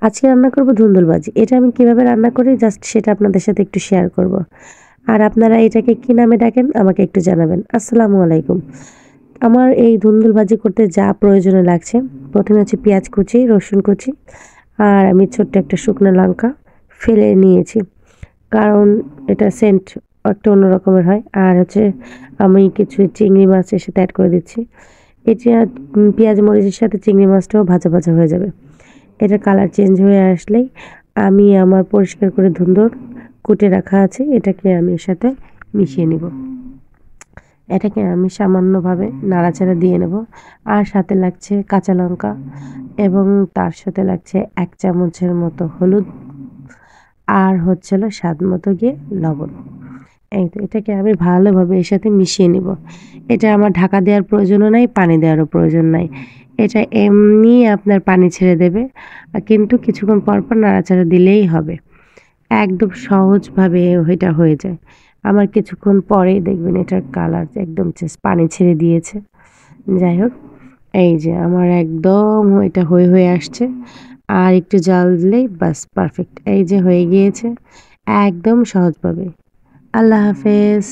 আজকে রান্না করব ধুন্দুল ভাজি। এটা আমি কিভাবে রান্না করি জাস্ট সেটা আপনাদের সাথে একটু শেয়ার করব। আর আপনারা এটাকে কি নামে ডাকেন আমাকে একটু জানাবেন। আসসালামু আলাইকুম। আমার এই ধুন্দুল ভাজি করতে যা প্রয়োজনীয় লাগছে, প্রথমে হচ্ছে পেঁয়াজ কুচি, রসুন কুচি আর আমি ছোট্ট একটা শুকনো লঙ্কা ফেলে নিয়েছি। কারণ এটা সেন্ট একটা অন্য রকমের হয়। আর হচ্ছে আমি কিছু চিংড়ি মাছ এর সাথে এড করে দিচ্ছি। এটা পেঁয়াজ মরিচের সাথে চিংড়ি মাছটাও ভাজা ভাজা হয়ে যাবে। এটার কালার চেঞ্জ হয়ে আসলেই আমি আমার পরিষ্কার করে ধুন্দুল কুটে রাখা আছে এটাকে আমি এর সাথে মিশিয়ে নিব। এটাকে আমি সামান্যভাবে নাড়াচাড়া দিয়ে নেব। আর সাথে লাগছে কাঁচা লঙ্কা এবং তার সাথে লাগছে ১ চামচের মতো হলুদ আর হচ্ছে হলো স্বাদ মতো গিয়ে লবণ। এই তো এটাকে আমি ভালোভাবে এর সাথে মিশিয়ে নিব। এটা আমার ঢাকা দেওয়ার প্রয়োজনও নাই, পানি দেওয়ারও প্রয়োজন নাই। এটা এমনি আপনার পানি ছেড়ে দেবে। কিন্তু কিছুক্ষণ পর, পর নাড়াচাড়া দিলেই হবে। একদম সহজভাবে এটা হয়ে যায়। আমার কিছুক্ষণ পরেই দেখবেন এটার কালার একদম জাস্ট পানি ছেড়ে দিয়েছে। যাই হোক, এই যে আমার একদম এটা হয়ে আসছে। আর একটু জাল দিলেই বাস পারফেক্ট। এই যে হয়ে গিয়েছে একদম সহজভাবে। আল্লাহ হাফেজ।